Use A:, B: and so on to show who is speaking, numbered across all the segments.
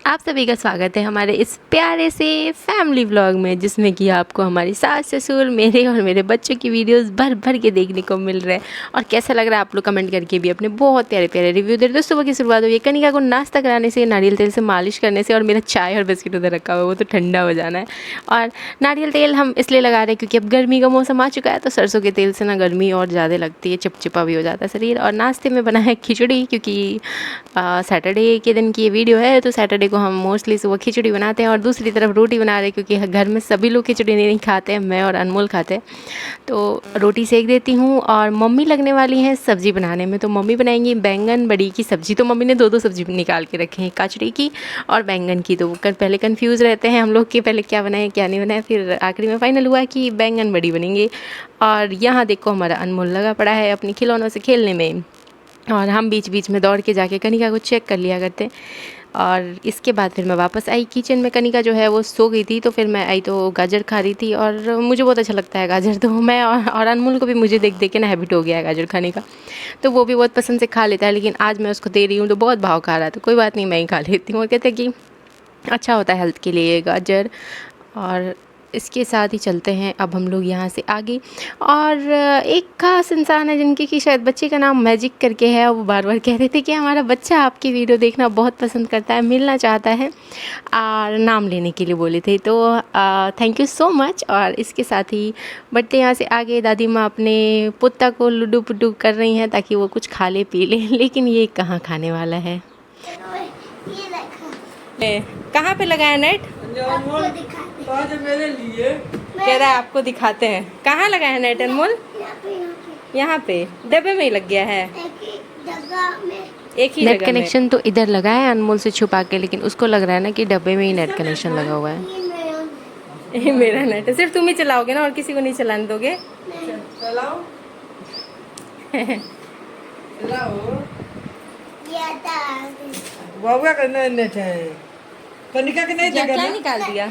A: आप सभी का स्वागत है हमारे इस प्यारे से फैमिली व्लॉग में, जिसमें कि आपको हमारी सास ससुर, मेरे और मेरे बच्चों की वीडियोस भर भर के देखने को मिल रहा है। और कैसा लग रहा है आप लोग कमेंट करके भी अपने बहुत प्यारे प्यारे रिव्यू दे रहे। तो सुबह की शुरुआत हुई है कनिका को नाश्ता कराने से, नारियल तेल से मालिश करने से, और मेरा चाय और बिस्किट उधर रखा हुआ है, वो तो ठंडा हो जाना है। और नारियल तेल हम इसलिए लगा रहे हैं क्योंकि अब गर्मी का मौसम आ चुका है, तो सरसों के तेल से ना गर्मी और ज़्यादा लगती है, चिपचिपा भी हो जाता है शरीर। और नाश्ते में बना है खिचड़ी, क्योंकि सैटरडे के दिन की ये वीडियो है, तो सैटरडे को हम मोस्टली सुबह खिचड़ी बनाते हैं। और दूसरी तरफ रोटी बना रहे हैं क्योंकि घर में सभी लोग खिचड़ी नहीं खाते हैं, मैं और अनमोल खाते हैं। तो रोटी सेक देती हूँ और मम्मी लगने वाली हैं सब्ज़ी बनाने में। तो मम्मी बनाएंगी बैंगन बड़ी की सब्ज़ी। तो मम्मी ने दो सब्ज़ी निकाल के रखी हैं, कचड़ी की और बैंगन की। तो पहले कन्फ्यूज़ रहते हैं हम लोग कि पहले क्या बनाए क्या नहीं बनाए, फिर आखिरी में फ़ाइनल हुआ कि बैंगन बड़ी बनेंगे। और यहाँ देखो हमारा अनमोल लगा पड़ा है अपनी खिलौनों से खेलने में, और हम बीच बीच में दौड़ के जाके कनिका को चेक कर लिया करते। और इसके बाद फिर मैं वापस आई किचन में। कनिका जो है वो सो गई थी, तो फिर मैं आई तो गाजर खा रही थी, और मुझे बहुत अच्छा लगता है गाजर। तो मैं और अनमोल को भी मुझे देख देख के ना हैबिट हो गया है गाजर खाने का, तो वो भी बहुत पसंद से खा लेता है। लेकिन आज मैं उसको दे रही हूँ तो बहुत भाव खा रहा है, तो कोई बात नहीं, मैं ही खा लेती हूँ। और कहते हैं कि अच्छा होता है हेल्थ के लिए गाजर। और इसके साथ ही चलते हैं अब हम लोग यहाँ से आगे। और एक खास इंसान है जिनके कि शायद बच्चे का नाम मैजिक करके है, वो बार बार कह रहे थे कि हमारा बच्चा आपकी वीडियो देखना बहुत पसंद करता है, मिलना चाहता है, और नाम लेने के लिए बोले थे। तो थैंक यू सो मच। और इसके साथ ही बढ़ते यहाँ से आगे। दादी माँ अपने पुत्ता को लुडू पुडू कर रही हैं ताकि वो कुछ खा ले पी ले, लेकिन ये कहाँ खाने वाला है। कहाँ पे लगाया नेट?
B: मेरे लिए
A: कह रहा है आपको दिखाते हैं। कहाँ लगाया नेट अनमोल? यहाँ पे डब्बे में ही लग गया है, एक ही नेट कनेक्शन तो इधर लगा है अनमोल से छुपा के, लेकिन उसको लग रहा है ना कि डब्बे में ही नेट कनेक्शन लगा हुआ है। ये मेरा नेट है, सिर्फ तुम ही चलाओगे ना, और किसी को नहीं चलाने दोगे?
B: चलाओ चलाओ। बाबा का नेट है, कनिका के नहीं देगा
A: क्या
B: ना?
A: निकाल दिया?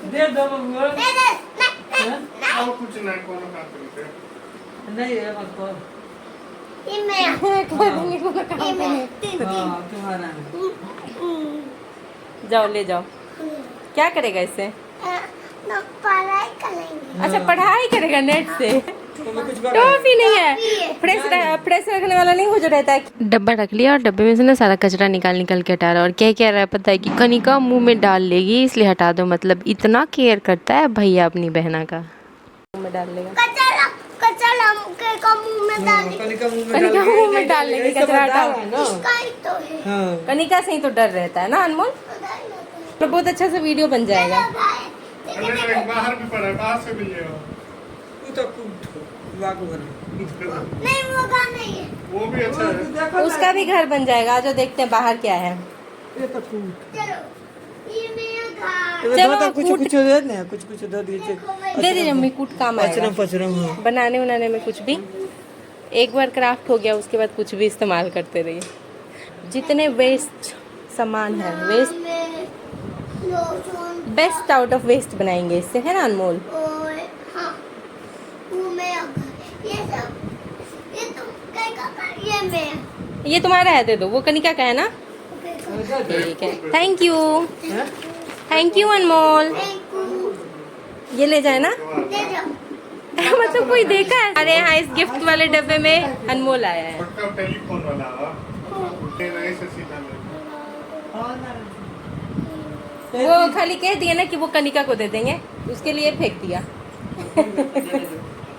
B: दे दो बबुआ।
C: और कुछ नहीं, कोनो काम करते
B: नहीं है हमको। हाँ तुम्हारा है।
A: जाओ ले जाओ। क्या करेगा इससे?
D: पढ़ाई करेंगे।
A: अच्छा पढ़ाई करेगा नेट से।
B: तुम्हें कुछ
A: टॉफी नहीं है, फ्रेश रखने वाला नहीं हो जो रहता है। डब्बा रख लिया और डब्बे में से ना सारा कचरा निकाल के हटा रहा है। और क्या कह रहा है पता है कि कनिका मुंह में डाल लेगी इसलिए हटा दो। मतलब इतना केयर करता है भैया अपनी बहना का। मुंह में डाल लेगा,
D: कचरा कचरा के मुंह में डाल
B: कनिका
A: मुंह में डाल लेगी कचरा हटाओ।
D: इसका ही तो है।
B: हाँ
A: कनिका से ही तो डर रहता है ना अनमोल। तो बहुत अच्छा सा वीडियो बन जाएगा।
C: हैं। बाहर भी पड़ा है, बाहर से भी ले आओ।
B: तू तो खूब वाकू बना।
D: नहीं वो गाना नहीं है।
C: वो भी अच्छा है।
A: उसका भी घर बन जाएगा। जो देखते हैं बाहर क्या है।
B: ये तो खूब
D: चलो ये मेरा घर।
A: चलो,
B: तो कुछ
A: कूट।
B: कुछ दे ना, कुछ कुछ दे दीजिए।
A: दे दीजिए मम्मी, कूट काम आएगा
B: पचरम पचरम। हाँ
A: बनाने उनाने में। कुछ भी एक बार क्राफ्ट हो गया उसके बाद कुछ भी इस्तेमाल करते रहिए। जितने वेस्ट सामान है, waste best out of waste बनाएंगे इससे, है ना अनमोल?
D: और हाँ वो मेरा घर। ये सब ये तो कहीं ये मेरा।
A: ये तुम्हारा है, दे दो। वो कनिका का है ना? ठीक है, थैंक यू। थैंक यू अनमोल। ये ले जाए ना।
D: दे दो।
A: मतलब कोई देखा है? अरे हाँ, इस गिफ्ट वाले डब्बे में अनमोल आया है।
C: पक्का टेलीफोन वाला है। ये नहीं से सीधा ले।
A: वो खाली कह दिया ना कि वो कनिका को दे देंगे, उसके लिए फेंक दिया।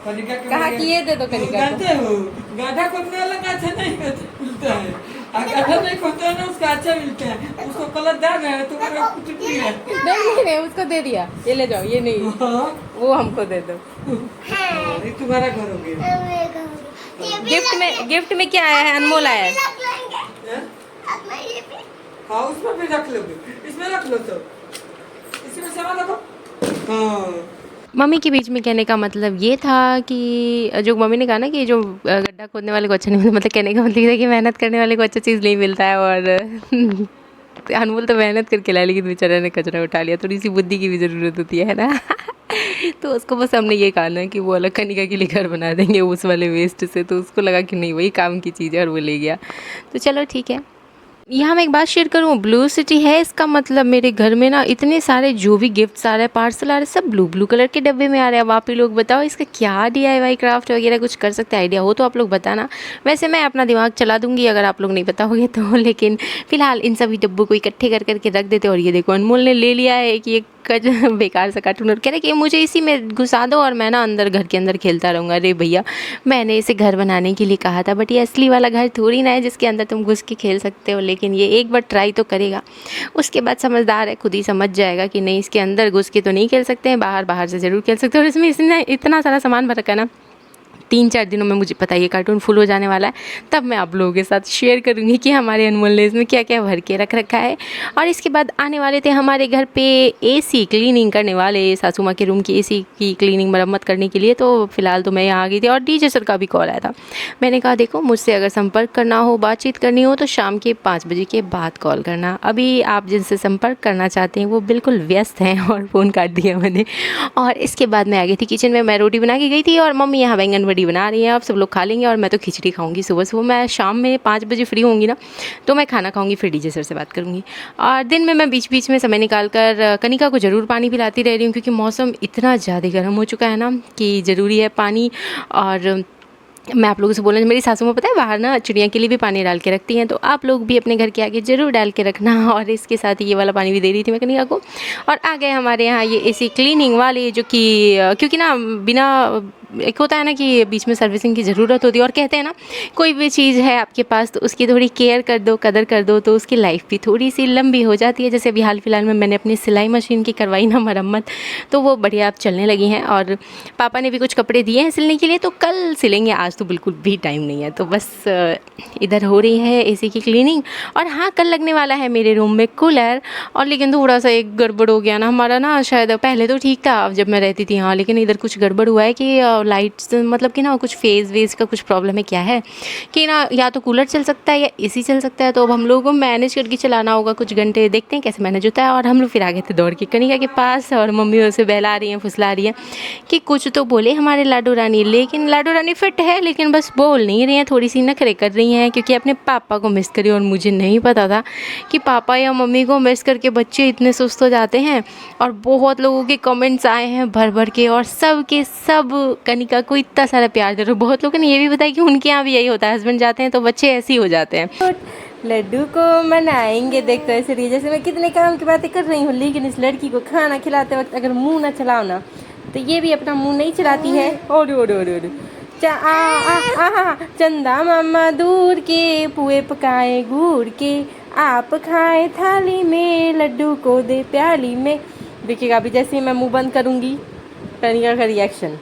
B: कनिका के
A: कहा कि ये दे दो कनिका को।
B: जानते हो गाढ़ा खोदने वाला का अच्छा नहीं मिलता है, और गाढ़ा नहीं खोदता है ना उसका अच्छा मिलता है। उसको कलर दाग है, तुम्हारा कुछ नहीं है।
A: नहीं उसको दे दिया। ये ले जाओ, ये नहीं,
B: हाँ
A: वो हमको दे दो।
B: ये तुम्हारा घर हो गया।
A: गिफ्ट में क्या आया है? अनमोल आया है।
B: हैं? हाँ उसमें भी रख लोगे, इसमें रख लो। तो इसमें सामान रखो। हाँ
A: मम्मी के बीच में कहने का मतलब ये था कि जो मम्मी ने कहा ना कि जो गड्ढा खोदने वाले को अच्छा नहीं मिलता, मतलब कहने का मतलब ये था कि मेहनत करने वाले को अच्छा चीज़ नहीं मिलता है। और अनमोल तो मेहनत करके लाया, लेकिन बेचारा ने कचरा उठा लिया। थोड़ी सी बुद्धि की भी ज़रूरत होती है ना। तो उसको बस हमने ये कहा ना कि वो अलग कनिका के लिए घर बना देंगे उस वाले वेस्ट से। तो उसको लगा कि नहीं वही काम की चीज़ है, और वो ले गया। तो चलो ठीक है। यहाँ मैं एक बात शेयर करूँ, ब्लू सिटी है इसका मतलब मेरे घर में ना इतने सारे जो भी गिफ्ट्स आ रहे हैं, पार्सल आ रहे हैं, सब ब्लू ब्लू कलर के डब्बे में आ रहे हैं। अब आप ही लोग बताओ इसका क्या DIY क्राफ्ट वगैरह कुछ कर सकते हैं, आइडिया हो तो आप लोग बताना। वैसे मैं अपना दिमाग चला दूंगी अगर आप लोग नहीं बताओगे तो, लेकिन फ़िलहाल इन सभी डब्बों को इकट्ठे कर करके रख देते। और ये देखो अनमोल ने ले लिया है कि एक बेकार सा कार्टून और कह रहे कि मुझे इसी में घुसा दो और मैं ना अंदर घर के अंदर खेलता रहूँगा। अरे भैया, मैंने इसे घर बनाने के लिए कहा था, बट ये असली वाला घर थोड़ी ना है जिसके अंदर तुम घुस के खेल सकते हो। लेकिन ये एक बार ट्राई तो करेगा, उसके बाद समझदार है, खुद ही समझ जाएगा कि नहीं इसके अंदर घुस के तो नहीं खेल सकते हैं, बाहर बाहर से ज़रूर खेल सकते हो। और इसमें इसने इतना सारा सामान भर रखा है ना, 3-4 दिनों में मुझे पता है ये कार्टून फुल हो जाने वाला है। तब मैं आप लोगों के साथ शेयर करूँगी कि हमारे अनमोल ने इसमें क्या क्या भर के रख रखा है। और इसके बाद आने वाले थे हमारे घर पे AC क्लीनिंग करने वाले, सासू माँ के रूम की AC की क्लीनिंग मरम्मत करने के लिए। तो फिलहाल तो मैं यहाँ आ गई थी और DJ सर का भी कॉल आया था। मैंने कहा देखो मुझसे अगर संपर्क करना हो, बातचीत करनी हो तो शाम के 5 बजे के बाद कॉल करना। अभी आप जिनसे संपर्क करना चाहते हैं वो बिल्कुल व्यस्त हैं, और फ़ोन काट दिया मैंने। और इसके बाद मैं आ गई थी किचन में, मैं रोटी बना के गई थी और मम्मी यहाँ बैंगन बड़ी बना रही हैं। अब सब लोग खा लेंगे और मैं तो खिचड़ी खाऊंगी सुबह सुबह। मैं शाम में 5 बजे फ्री होंगी ना तो मैं खाना खाऊंगी, फिर DJ सर से बात करूंगी। और दिन में मैं बीच बीच में समय निकाल कर कनिका को ज़रूर पानी पिलाती रह रही हूँ, क्योंकि मौसम इतना ज़्यादा गर्म हो चुका है ना कि ज़रूरी है पानी। और मैं आप लोगों से बोलना, मेरी सासू माँ पता है बाहर ना चिड़िया के लिए भी पानी डाल के रखती हैं, तो आप लोग भी अपने घर के आगे ज़रूर डाल के रखना। और इसके साथ ही ये वाला पानी भी दे रही थी मैं कनिका को। और आ गए हमारे यहाँ ये AC क्लीनिंग वाले, जो कि क्योंकि ना बिना, एक होता है ना कि बीच में सर्विसिंग की ज़रूरत होती है, और कहते हैं ना कोई भी चीज़ है आपके पास तो उसकी थोड़ी केयर कर दो, कदर कर दो, तो उसकी लाइफ भी थोड़ी सी लंबी हो जाती है। जैसे अभी हाल फिलहाल में मैंने अपनी सिलाई मशीन की करवाई ना मरम्मत, तो वो बढ़िया अब चलने लगी हैं। और पापा ने भी कुछ कपड़े दिए हैं सिलने के लिए, तो कल सिलेंगे, आज तो बिल्कुल भी टाइम नहीं है। तो बस इधर हो रही है AC की क्लीनिंग। और हाँ, कल लगने वाला है मेरे रूम में कूलर। और लेकिन थोड़ा सा एक गड़बड़ हो गया ना हमारा ना, शायद पहले तो ठीक था जब मैं रहती थी यहाँ, लेकिन इधर कुछ गड़बड़ हुआ है कि लाइट्स मतलब कि ना कुछ फेज़ वेज का कुछ प्रॉब्लम है। क्या है कि ना या तो कूलर चल सकता है या AC चल सकता है, तो अब हम लोगों को मैनेज करके चलाना होगा कुछ घंटे, देखते हैं कैसे मैनेज होता है। और हम लोग फिर आ गए थे दौड़ के कनिका के पास, और मम्मी उसे बहला रही हैं, फुसला रही हैं कि कुछ तो बोले हमारे लाडो रानी। लेकिन लाडो रानी फिट है, लेकिन बस बोल नहीं रही हैं, थोड़ी सी नखरे कर रही हैं, क्योंकि अपने पापा को मिस करी। और मुझे नहीं पता था कि पापा या मम्मी को मिस करके बच्चे इतने सुस्त हो जाते हैं। और बहुत लोगों के कमेंट्स आए हैं भर भर के, और सब के सब कनिका को इतना सारा प्यार दे रहे हो। बहुत लोगों ने ये भी बताया कि उनके यहाँ भी यही होता है, हस्बैंड जाते हैं तो बच्चे ऐसे ही हो जाते हैं। लड्डू को मनाएंगे, देखते ऐसे रही जैसे मैं कितने काम की बातें कर रही हूँ, लेकिन इस लड़की को खाना खिलाते वक्त अगर मुंह ना चलाओ ना, तो ये भी अपना मुंह नहीं चलाती है। ओरे ओरे ओरे ओरे, चंदा मामा दूर के पुए पकाए गुड़ के, आप खाए थाली में लड्डू को दे प्याली में। देखिएगा अभी जैसे ही मैं मुंह बंद करूँगी कनिका का रिएक्शन।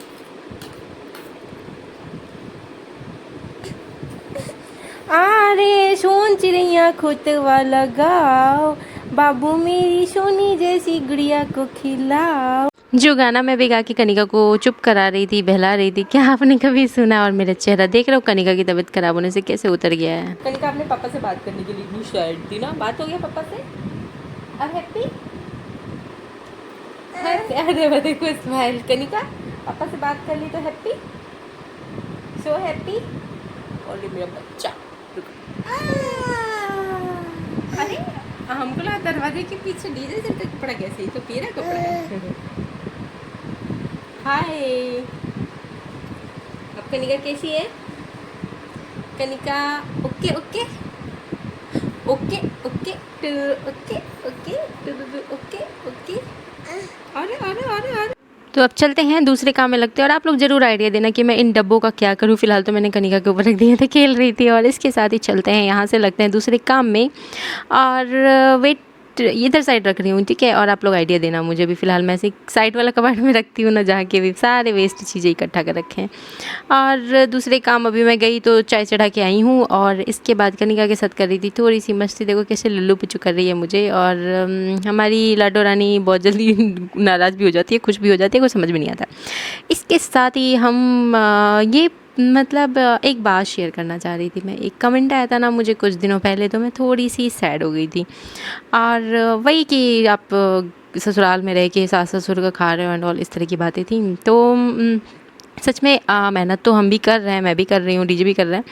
A: आरे सोन चिड़ैया खोतवा लगाओ, बाबू मेरी सोनी जैसी गुड़िया को खिलाओ। जो गाना मैं भी गा के कनिका को चुप करा रही थी, बहला रही थी, क्या आपने कभी सुना? और मेरा चेहरा देख रहे हो कनिका की तबीयत खराब होने से कैसे उतर गया है। कनिका अपने पापा से बात करने के लिए इतनी शायद थी ना, बात हो गया पापा से। अब हैप्पी? अरे देखो स्माइल, कनिका पापा से बात कर ली तो हैप्पी, सो हैप्पी। और मेरा बच्चा, अरे हमको लगा दरवाजे के पीछे DJ से कपड़ा कैसे, तो मेरा कपड़ा है। हाय, अब कनिका कैसी है? Kanika okay okay okay okay okay okay okay okay. अरे अरे अरे अरे, तो अब चलते हैं दूसरे काम में लगते हैं। और आप लोग ज़रूर आइडिया देना कि मैं इन डब्बों का क्या करूं। फिलहाल तो मैंने कनिका के ऊपर रख दिए थे, खेल रही थी। और इसके साथ ही चलते हैं, यहाँ से लगते हैं दूसरे काम में। और वेट इधर साइड रख रही हूँ, ठीक है। और आप लोग आइडिया देना मुझे भी। फिलहाल मैं ऐसे साइड वाला कबाड़ में रखती हूँ ना, जहाँ के भी सारे वेस्ट चीज़ें इकट्ठा कर रखे हैं। और दूसरे काम अभी मैं गई तो चाय चढ़ा के आई हूँ, और इसके बाद कनिका के साथ कर रही थी थोड़ी सी मस्ती। देखो कैसे लल्लू पिचू कर रही है मुझे। और हमारी लाडो रानी बहुत जल्दी नाराज़ भी हो जाती है, खुश भी हो जाती है, कुछ समझ में नहीं आता। इसके साथ ही हम ये मतलब एक बात शेयर करना चाह रही थी मैं। एक कमेंट आया था ना मुझे कुछ दिनों पहले, तो मैं थोड़ी सी सैड हो गई थी। और वही कि आप ससुराल में रह के सास ससुर का खा रहे हो एंड ऑल, इस तरह की बातें थी। तो सच में मेहनत तो हम भी कर रहे हैं, मैं भी कर रही हूँ, डीजे भी कर रहे हैं,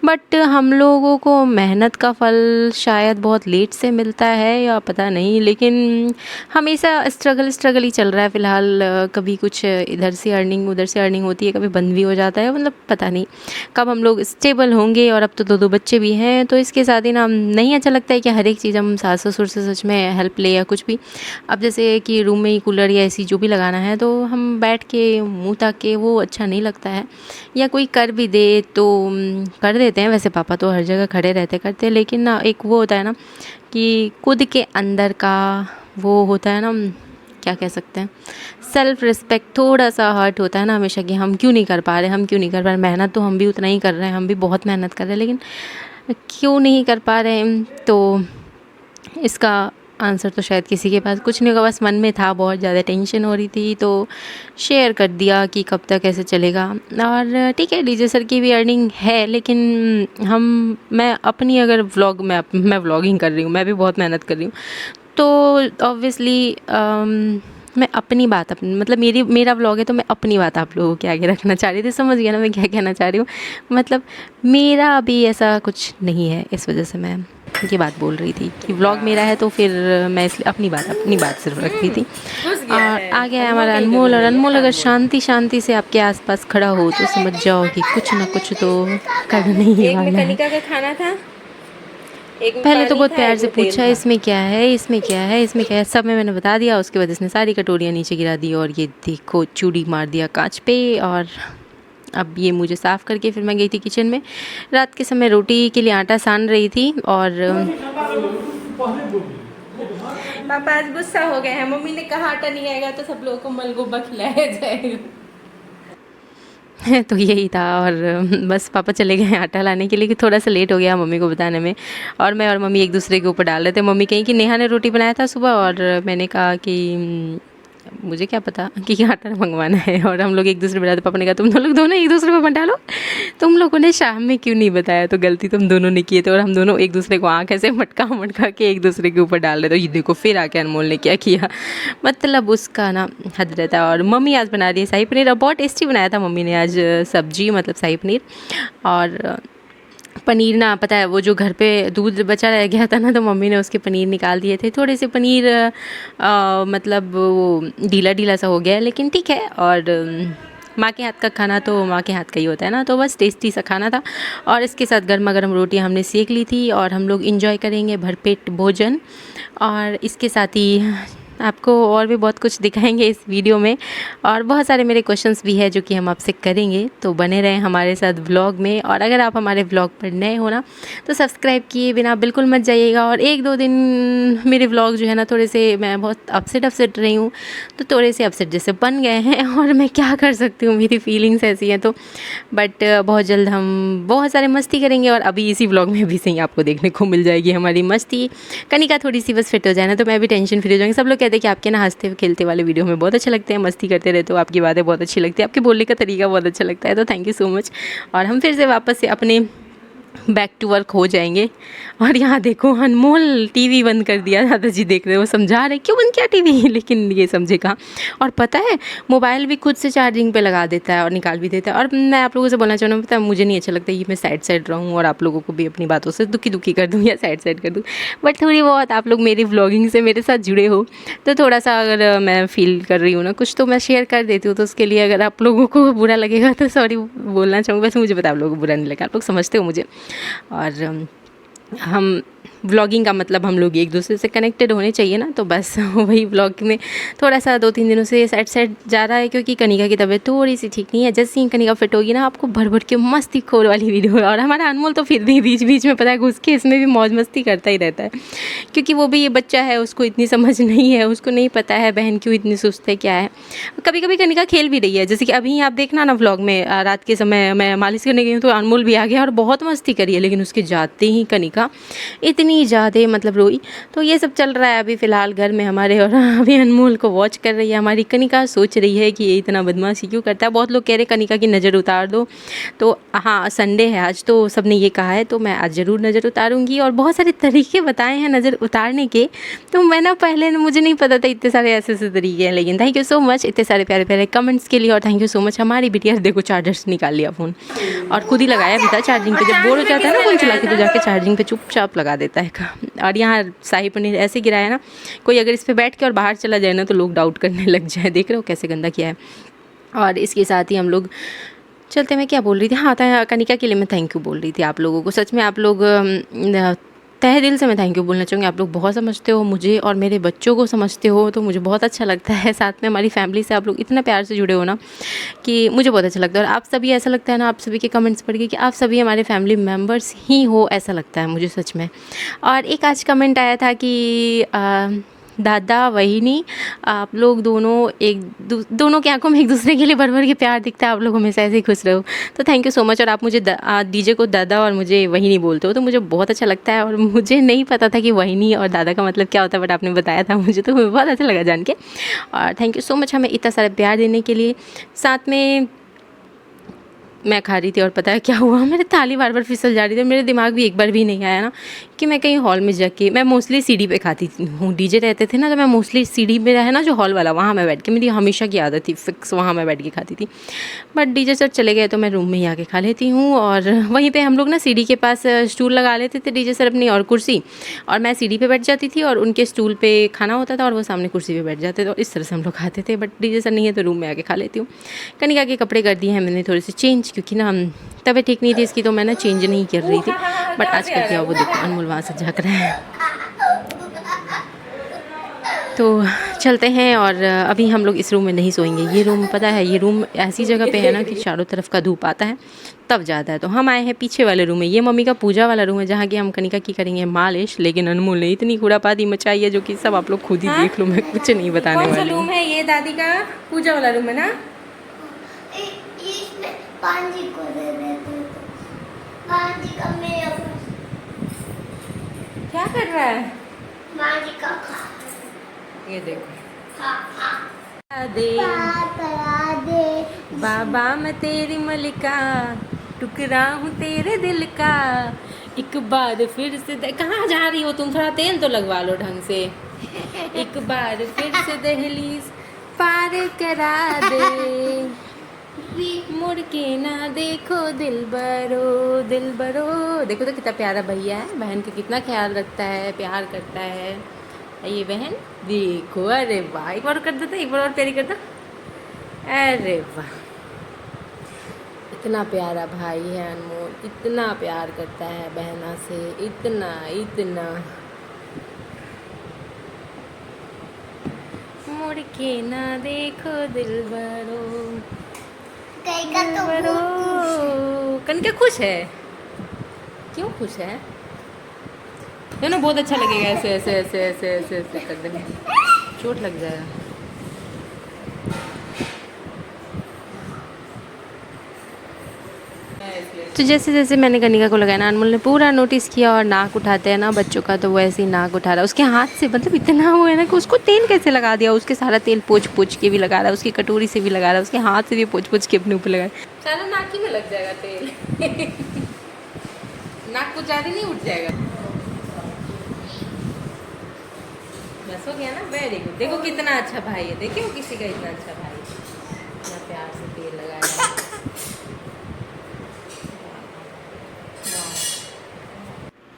A: बट हम लोगों को मेहनत का फल शायद बहुत लेट से मिलता है या पता नहीं, लेकिन हमेशा स्ट्रगल ही चल रहा है फ़िलहाल। कभी कुछ इधर से अर्निंग उधर से अर्निंग होती है, कभी बंद भी हो जाता है, मतलब पता नहीं कब हम लोग स्टेबल होंगे। और अब तो 2-2 बच्चे भी हैं, तो इसके साथ ही ना नहीं अच्छा लगता है कि हर एक चीज़ हम सास ससुर से सच में हेल्प ले या कुछ भी। अब जैसे कि रूम में ही कूलर या एसी जो भी लगाना है, तो हम बैठ के मुँह ताक के वो अच्छा नहीं लगता है, या कोई कर भी दे तो कर देते हैं। वैसे पापा तो हर जगह खड़े रहते करते हैं, लेकिन ना एक वो होता है ना कि खुद के अंदर का वो होता है ना, क्या कह सकते हैं, सेल्फ रिस्पेक्ट थोड़ा सा हर्ट होता है ना हमेशा, कि हम क्यों नहीं कर पा रहे, हम क्यों नहीं कर पा रहे। मेहनत तो हम भी उतना ही कर रहे हैं, हम भी बहुत मेहनत कर रहे हैं, लेकिन क्यों नहीं कर पा रहे हैं। तो इसका आंसर तो शायद किसी के पास कुछ नहीं होगा, बस मन में था, बहुत ज़्यादा टेंशन हो रही थी, तो शेयर कर दिया कि कब तक ऐसे चलेगा। और ठीक है, डीजे सर की भी अर्निंग है, लेकिन मैं अपनी अगर मैं व्लॉगिंग कर रही हूँ, मैं भी बहुत मेहनत कर रही हूँ, तो ऑब्वियसली मैं अपनी बात मतलब मेरा व्लॉग है, तो मैं अपनी बात आप लोगों के आगे रखना चाह रही थी। समझ गया ना मैं क्या कहना चाह रही हूँ, मतलब मेरा अभी ऐसा कुछ नहीं है, इस वजह से मैं ये बात बोल रही थी कि व्लॉग मेरा है, तो फिर मैं इसलिए अपनी बात सिर्फ रख रही थी। और आ गया है हमारा अनमोल, और अनमोल अगर शांति से आपके आसपास खड़ा हो तो समझ जाओ कि कुछ ना कुछ तो करना ही
E: एक में
A: वाला है।
E: कनिका का खाना था, एक में
A: पहले तो
E: पानी
A: बहुत
E: था,
A: प्यार
E: एक
A: से
E: में तेल
A: पूछा
E: था।
A: इसमें क्या है, इसमें क्या है, इसमें क्या है, सब में मैंने बता दिया। उसके बाद इसने सारी कटोरियाँ नीचे गिरा दी, और ये देखो चूड़ी मार दिया कांच पे। और अब ये मुझे साफ़ करके फिर मैं गई थी किचन में। रात के समय रोटी के लिए आटा सान रही थी, और
E: पापा आज गुस्सा हो गए हैं, मम्मी ने कहा आटा नहीं आएगा तो सब लोगों को मलगोबा खिलाया जाएगा।
A: तो यही था। और बस पापा चले गए आटा लाने के लिए, कि थोड़ा सा लेट हो गया मम्मी को बताने में। और मैं और मम्मी एक दूसरे के ऊपर डाल रहे थे। मम्मी कहीं कि नेहा ने रोटी बनाया था सुबह, और मैंने कहा कि मुझे क्या पता कि आटा मंगवाना है। और हम लोग एक दूसरे पे डालते। पापा ने कहा तुम लोग दोनों एक दूसरे पे मत डालो, तुम लोगों ने शाम में क्यों नहीं बताया, तो गलती तुम दोनों ने किए थे। और हम दोनों एक दूसरे को आँख ऐसे मटका के एक दूसरे के ऊपर डाल रहे थे। ये देखो फिर आके अनमोल ने क्या किया, मतलब उसका ना हद रहता है। और मम्मी आज बना रही है शाही पनीर, और बहुत टेस्टी बनाया था मम्मी ने आज सब्जी, मतलब शाही पनीर। और पनीर ना, पता है वो जो घर पे दूध बचा रह गया था ना, तो मम्मी ने उसके पनीर निकाल दिए थे। थोड़े से पनीर मतलब वो ढीला सा हो गया है, लेकिन ठीक है। और माँ के हाथ का खाना तो माँ के हाथ का ही होता है ना, तो बस टेस्टी सा खाना था। और इसके साथ गर्मा गर्म रोटियाँ हमने सेक ली थी, और हम लोग इंजॉय करेंगे भरपेट भोजन। और इसके साथ ही आपको और भी बहुत कुछ दिखाएंगे इस वीडियो में, और बहुत सारे मेरे क्वेश्चंस भी है जो कि हम आपसे करेंगे। तो बने रहें हमारे साथ व्लॉग में। और अगर आप हमारे व्लॉग पर नए हो ना, तो सब्सक्राइब किए बिना बिल्कुल मत जाइएगा। और 1-2 दिन मेरे व्लॉग जो है ना, थोड़े से मैं बहुत अपसेट रही हूँ, तो थोड़े से अपसेट जैसे बन गए हैं, और मैं क्या कर सकती हूँ, मेरी फीलिंग्स ऐसी हैं। तो बट बहुत जल्द हम बहुत सारे मस्ती करेंगे, और अभी इसी व्लॉग में भी सही आपको देखने को मिल जाएगी हमारी मस्ती। कनिका थोड़ी सी बस फिट हो जाए ना, तो मैं भी टेंशन फ्री हो जाऊँगी। सब लोग कहते हैं कि आपके ना हंसते खेलते वाले वीडियो में बहुत अच्छे लगते हैं, मस्ती करते रहते हो, आपकी बातें बहुत अच्छी लगती है, आपके बोलने का तरीका बहुत अच्छा लगता है, तो थैंक यू सो मच। और हम फिर से वापस से अपने बैक टू वर्क हो जाएंगे। और यहाँ देखो अनमोल टीवी बंद कर दिया, दादाजी देख रहे हो, समझा रहे क्यों बंद किया टीवी, लेकिन ये समझे कहाँ। और पता है मोबाइल भी खुद से चार्जिंग पे लगा देता है और निकाल भी देता है। और मैं आप लोगों से बोलना चाहूँ, पता है मुझे नहीं अच्छा लगता कि मैं साइड रहूँ और आप लोगों को भी अपनी बातों से दुखी कर दूँ या साइड कर दूँ। बट थोड़ी बहुत आप लोग मेरी व्लॉगिंग से मेरे साथ जुड़े हो, तो थोड़ा सा अगर मैं फील कर रही हूँ ना कुछ, तो मैं शेयर कर देती हूँ। तो उसके लिए अगर आप लोगों को बुरा लगेगा तो सॉरी बोलना चाहूँगी। वैसे मुझे पता आप लोगों को बुरा नहीं लगा, आप लोग समझते हो मुझे। और हम व्लॉगिंग का मतलब हम लोग एक दूसरे से कनेक्टेड होने चाहिए ना, तो बस वही व्लॉग में थोड़ा सा 2-3 दिनों से साइड जा रहा है, क्योंकि कनिका की तबीयत थोड़ी सी ठीक नहीं है। जैसे ही कनिका फिट होगी ना, आपको भर के मस्ती खोर वाली वीडियो। और हमारा अनमोल तो फिर भी बीच में पता है घुस के इसमें भी मौज मस्ती करता ही रहता है, क्योंकि वो भी ये बच्चा है, उसको इतनी समझ नहीं है, उसको नहीं पता है बहन क्यों इतनी सुस्त है, क्या है। कभी कभी कनिका खेल भी रही है, जैसे कि अभी आप देखना ना व्लॉग में, रात के समय मैं मालिश करने गई हूँ तो अनमोल भी आ गया और बहुत मस्ती करी है। लेकिन उसके जाते ही कनिका इतनी इतनी ज़्यादा मतलब रोई। तो ये सब चल रहा है अभी फ़िलहाल घर में हमारे। और अभी अनमोल को वॉच कर रही है हमारी कनिका, सोच रही है कि ये इतना बदमाशी क्यों करता है। बहुत लोग कह रहे कनिका की नज़र उतार दो। तो हाँ, संडे है आज, तो सब ने ये कहा है, तो मैं आज ज़रूर नज़र उतारूँगी। और बहुत सारे तरीके बताए हैं नज़र उतारने के। तो मैं ना पहले मुझे नहीं पता था इतने सारे ऐसे तरीके हैं। लेकिन थैंक यू सो मच इतने सारे प्यारे प्यारे कमेंट्स के लिए। और थैंक यू सो मच हमारी बिटिया। देखो चार्जर्स निकाल लिया फ़ोन और खुद ही लगाया भी था चार्जिंग पे। जब बोर हो जाता है ना फ़ोन चला के, तो जाके चार्जिंग पे चुपचाप लगा देता है। और यहाँ शाही पनीर ऐसे गिराया ना, कोई अगर इस पर बैठ के और बाहर चला जाए ना तो लोग डाउट करने लग जाए। देख रहे हो कैसे गंदा किया है। और इसके साथ ही हम लोग चलते। मैं क्या बोल रही थी, हाँ कनिका के लिए मैं थैंक यू बोल रही थी आप लोगों को। सच में आप लोग तहे दिल से मैं थैंक यू बोलना चाहूँगी। आप लोग बहुत समझते हो मुझे और मेरे बच्चों को समझते हो, तो मुझे बहुत अच्छा लगता है। साथ में हमारी फैमिली से आप लोग इतना प्यार से जुड़े हो ना कि मुझे बहुत अच्छा लगता है। और आप सभी ऐसा लगता है ना, आप सभी के कमेंट्स पढ़ के कि आप सभी हमारे फैमिली मेम्बर्स ही हो, ऐसा लगता है मुझे सच में। और एक आज कमेंट आया था कि दादा वहीनी आप लोग दोनों की आंखों में एक दूसरे के लिए भर भर के प्यार दिखता है। आप लोग हमेशा ऐसे ही खुश रहो। तो थैंक यू सो मच। और आप मुझे डीजे को दादा और मुझे वहीनी बोलते हो, तो मुझे बहुत अच्छा लगता है। और मुझे नहीं पता था कि वहीनी और दादा का मतलब क्या होता है, बट आपने बताया था मुझे, तो मुझे बहुत अच्छा लगा जान के। और थैंक यू सो मच हमें इतना सारा प्यार देने के लिए। साथ में मैं खा रही थी और पता है क्या हुआ, मेरे थाली बार बार फिसल जा रही थी। मेरे दिमाग भी एक बार भी नहीं आया ना कि मैं कहीं हॉल में जाके, मैं मोस्टली सीढ़ी पे खाती हूँ। डीजे रहते थे ना, तो मैं मोस्टली सीढ़ी पे रहे ना जो हॉल वाला, वहाँ मैं बैठ के, मेरी हमेशा की आदत थी फिक्स वहाँ मैं बैठ के खाती थी। बट डीजे सर चले गए तो मैं रूम में ही आके खा लेती हूँ। और वहीं पर हम लोग ना सीढ़ी के पास स्टूल लगा लेते थे डीजे सर अपनी और कुर्सी, और मैं सीढ़ी पर बैठ जाती थी और उनके स्टूल पर खाना होता था और वो सामने कुर्सी पर बैठ जाते थे। और इस तरह से हम लोग खाते थे। बट डीजे सर नहीं है तो रूम में आके खा लेती हूँ। कनिका के कपड़े कर दिए हैं मैंने थोड़े से चेंज, क्योंकि ना तबीयत ठीक नहीं थी इसकी, तो मैं ना चेंज नहीं कर रही थी। बट आज कर दिया। वो देखो अनमोल वहाँ से झाँक रहा है। तो चलते हैं। और अभी हम लोग इस रूम में नहीं सोएंगे। ये रूम पता है, ये रूम ऐसी जगह पे है ना कि चारों तरफ का धूप आता है तब जाता है। तो हम आए हैं पीछे वाले रूम में। ये मम्मी का पूजा वाला रूम है, जहाँ की हम कनिका की करेंगे मालिश। लेकिन अनमोल ने इतनी खुरापाती मचाई है जो कि सब आप लोग खुद ही देख लो, मैं कुछ नहीं बताने वाली।
E: कौन सा रूम है ये? दादी का पूजा वाला रूम है ना?
D: इसमें पांजी को दे देते तो पांजी का मेरा
E: क्या कर रहा है?
D: पांजी का खा
E: ये देखो।
D: खा
E: दे
D: करा दे
E: बाबा मैं तेरी मलिका, टुकड़ा हूँ तेरे दिल का, एक बार फिर से कहाँ जा रही हो तुम? थोड़ा तेल तो लगवा लो ढंग से। एक बार फिर से दहलीज पार करा दे, मुड़ के ना देखो दिल बरो। देखो तो कितना प्यारा भैया है, बहन का कितना ख्याल रखता है, प्यार करता है ये बहन। देखो, अरे वाह, एक बार कर देता, एक बार और प्यारी करता। अरे वाह, इतना प्यारा भाई है अनमोल, इतना प्यार करता है बहना से, इतना। मुड़ के ना देखो दिल बरो। कनिका खुश है? क्यों खुश है? है ना, बहुत अच्छा लगेगा ऐसे कर देंगे, चोट लग जाएगा।
A: तो जैसे जैसे मैंने कनिका को लगाया ना, अनमोल ने पूरा नोटिस किया। और नाक उठाते हैं ना बच्चों का, तो वो ऐसे ही नाक उठा रहा है उसके हाथ से। मतलब इतना वो है ना कि उसको तेल कैसे लगा दिया, उसके सारा तेल पोंछ के भी लगा रहा है, उसकी कटोरी से भी लगा रहा है, उसके हाथ से भी पोंछ के अपने ऊपर लगा रहा है।
E: सारा नाक ही में लग जाएगा तेल। नाक कुछ ज़्यादा नहीं उठ जाएगा। बस हो गया ना, वेरी गुड। देखो कितना अच्छा भाई है, देखिए किसी का इतना अच्छा भाई, इतना प्यार से तेल लगाया।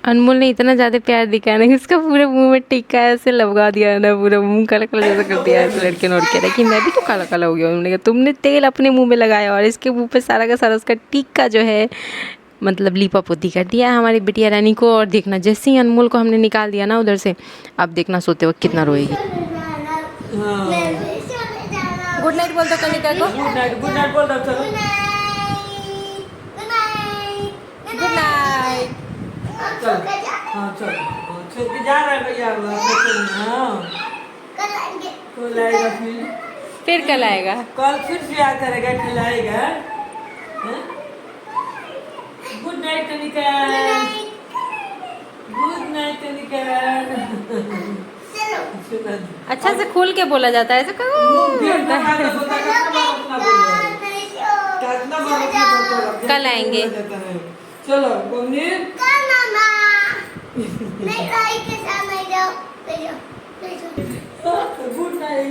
A: अनमोल ने इतना ज़्यादा प्यार दिखाया ना कि उसका पूरे मुंह में टिक्का ऐसे लगा दिया ना, पूरा मुंह काला काला जैसा कर दिया है। लड़के ने और कह रहा है कि मैं भी तो काला काला हो गया। उन्होंने कहा तुमने तेल अपने मुंह में लगाया और इसके मुंह पे सारा का सारा उसका टिक्का जो है मतलब लीपा पोती कर दिया है हमारी बिटिया रानी को। और देखना जैसे ही अनमोल को हमने निकाल दिया ना उधर से, अब देखना सोते वक्त कितना रोएगी।
E: गुड नाइट बोल दो कनिका को।
B: गुड नाइट बोल दो। चलो
E: गुड नाइट।
B: चल, हाँ चल, छोड़ के जा रहा है भैया। हाँ कल आएगा,
E: फिर कल आएगा।
B: कल फिर से आ करेगा, खिलाएगा। Good night Kanika. Good night
D: चलो
E: अच्छा से खोल के बोला जाता है ऐसे करो। कल आएंगे।
B: चलो मम्मी
D: मामा नहीं भाई के साथ नहीं जाओ नहीं जाओ नहीं जाओ
B: गुड नाइट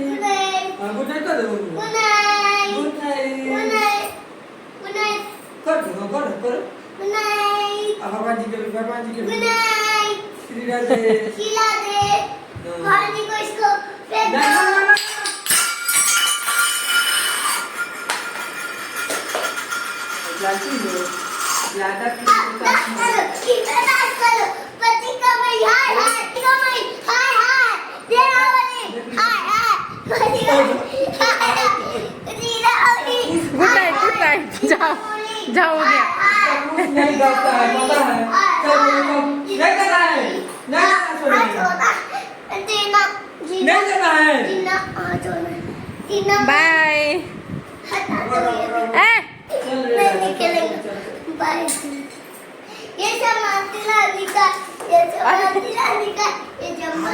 B: गुड नाइट कर दो
D: good night
B: good night
D: good night good night
B: कर दो कर
D: गुड नाइट
B: भगवान जी के
D: गुड नाइट
B: श्री राधे
D: खिला दे भाजी को इसको फेंक दो
B: जानती हो ज्यादा
D: पति का मैं हाय हाय का मैं हाय हाय तेरा वाली हाय हाय
E: गुड नाइट जाओ जाओ, हो गया।
B: नहीं करता है पता है नहीं करना है नहीं करना नहीं करना है
E: बाय। ए
D: ये सामान दिलाने का ये सामान दिलाने का ये जम्मा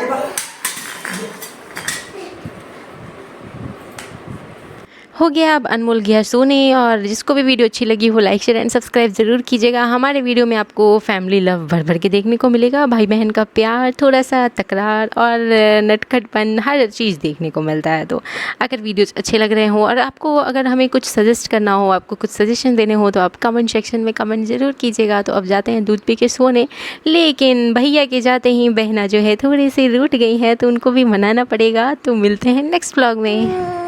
A: हो गया। अब अनमोल गया सोने, और जिसको भी वीडियो अच्छी लगी हो लाइक शेयर एंड सब्सक्राइब ज़रूर कीजिएगा। हमारे वीडियो में आपको फैमिली लव भर भर के देखने को मिलेगा, भाई बहन का प्यार, थोड़ा सा तकरार और नटखटपन, हर चीज़ देखने को मिलता है। तो अगर वीडियोज़ अच्छे लग रहे हो और आपको अगर हमें कुछ सजेस्ट करना हो, आपको कुछ सजेशन देने हो, तो आप कमेंट सेक्शन में कमेंट ज़रूर कीजिएगा। तो अब जाते हैं दूध पी के सोने, लेकिन भैया के जाते ही बहना जो है थोड़ी सी रूठ गई है, तो उनको भी मनाना पड़ेगा। तो मिलते हैं नेक्स्ट व्लॉग में।